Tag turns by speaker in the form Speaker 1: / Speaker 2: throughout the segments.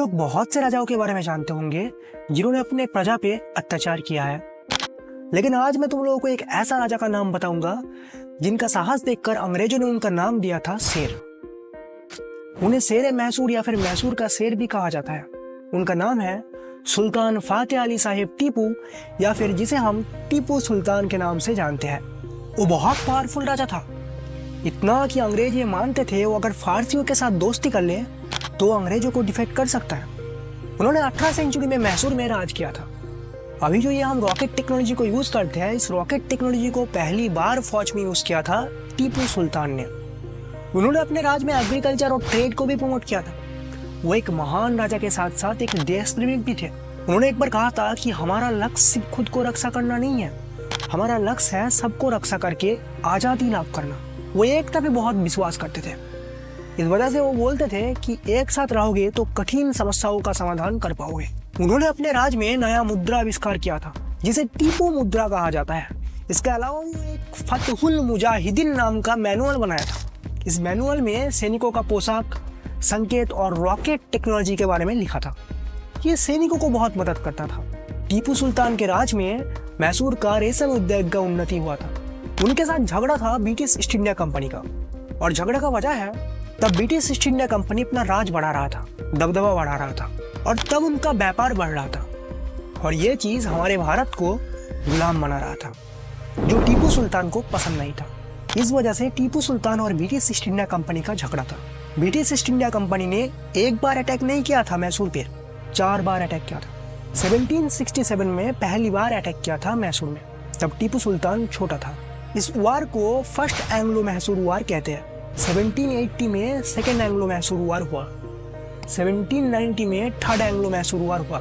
Speaker 1: लोग बहुत से राजाओं के बारे में जानते होंगे जिन्होंने अपने प्रजा पे अत्याचार किया है, लेकिन आज मैं तुम लोगों को एक ऐसा राजा का नाम बताऊंगा जिनका साहस देखकर अंग्रेजों ने उनका नाम दिया था शेर। उन्हें शेर मैसूर या फिर मैसूर का शेर भी कहा जाता है। उनका नाम है सुल्तान फातेह अली साहिब टीपू, या फिर जिसे हम टीपू सुल्तान के नाम से जानते हैं। वो बहुत पावरफुल राजा था, इतना कि अंग्रेज ये मानते थे वो अगर फारसियों के साथ दोस्ती कर ले तो अंग्रेजों को डिफेक्ट कर सकता है। उन्होंने 18 सेंचुरी में मैसूर में राज किया था। अभी जो ये हम रॉकेट टेक्नोलॉजी को यूज करते हैं, इस रॉकेट टेक्नोलॉजी को पहली बार फौज में यूज किया था टीपू सुल्तान ने। उन्होंने अपने राज में एग्रीकल्चर और ट्रेड को भी प्रमोट किया था। वो एक महान राजा के साथ साथ एक देशप्रेमी भी थे। उन्होंने एक बार कहा था कि हमारा लक्ष्य सिर्फ खुद को रक्षा करना नहीं है, हमारा लक्ष्य है सबको रक्षा करके आजादी लाभ करना। वो एकता पे बहुत विश्वास करते थे। इस वजह से वो बोलते थे कि एक साथ रहोगे तो कठिन समस्याओं का समाधान कर पाओगे। उन्होंने अपने राज में नया मुद्रा आविष्कार किया था जिसे टीपू मुद्रा कहा जाता है। इसके अलावा उन्होंने एक फतहुल मुजाहिदीन नाम का मैनुअल बनाया था। इस मैनुअल में सैनिकों का पोशाक, संकेत और रॉकेट टेक्नोलॉजी के बारे में लिखा था। ये सैनिकों को बहुत मदद करता था। टीपू सुल्तान के राज में मैसूर का रेशम उद्योग का उन्नति हुआ था। उनके साथ झगड़ा था ब्रिटिश ईस्ट इंडिया कंपनी का, और झगड़े का वजह है तब ब्रिटिश ईस्ट इंडिया कंपनी अपना राज बढ़ा रहा था, दबदबा बढ़ा रहा था, और तब उनका व्यापार बढ़ रहा था, और ये चीज हमारे भारत को गुलाम बना रहा था, जो टीपू सुल्तान को पसंद नहीं था। इस वजह से टीपू सुल्तान और ब्रिटिश ईस्ट इंडिया कंपनी का झगड़ा था। ब्रिटिश ईस्ट इंडिया कंपनी ने एक बार अटैक नहीं किया था मैसूर पे, 4 बार अटैक किया था। 1767 में पहली बार अटैक किया था मैसूर में, तब टीपू सुल्तान छोटा था। इस वार को फर्स्ट एंग्लो मैसूर वार कहते हैं। 1780 में सेकेंड एंग्लो मैसूर वार हुआ। 1790 में थर्ड एंग्लो मैसूर वार हुआ।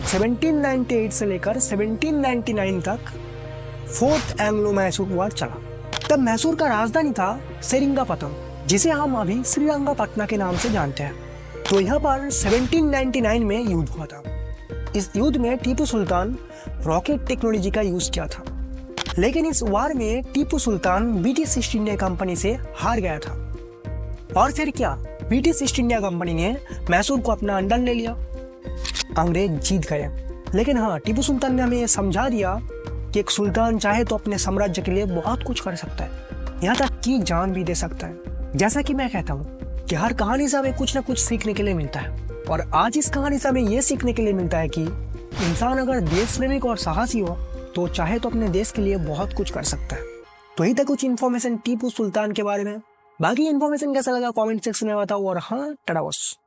Speaker 1: 1798 से लेकर 1799 तक फोर्थ एंग्लो मैसूर वार चला। तब मैसूर का राजधानी था सेरिंगापटम, जिसे हम अभी श्रीरंगपटना के नाम से जानते हैं। तो यहाँ पर 1799 में युद्ध हुआ था। इस युद्ध में टीपू सुल्तान रॉकेट टेक्नोलॉजी का यूज किया था, लेकिन इस वार में Tipu Sultan British east India company से हार गया था। और फिर क्या, ब्रिटिश ईस्ट इंडिया कंपनी ने मैसूर को अपना अंडर ले लिया। अंग्रेज जीत गए। लेकिन हाँ, टीपू सुल्तान ने हमें यह समझा दिया कि एक सुल्तान चाहे तो अपने साम्राज्य के लिए बहुत कुछ कर सकता है, यहाँ तक कि जान भी दे सकता है। जैसा कि मैं कहता हूँ कि हर कहानी से हमें कुछ ना कुछ सीखने के लिए मिलता है, और आज इस कहानी से हमें यह सीखने के लिए मिलता है कि इंसान अगर देश प्रेमिक और साहसी हो तो चाहे तो अपने देश के लिए बहुत कुछ कर सकता है। तो यही था कुछ इन्फॉर्मेशन टीपू सुल्तान के बारे में। बाकी इन्फॉर्मेशन कैसा लगा कमेंट सेक्शन में बताओ। और हाँ, टाटा बॉस।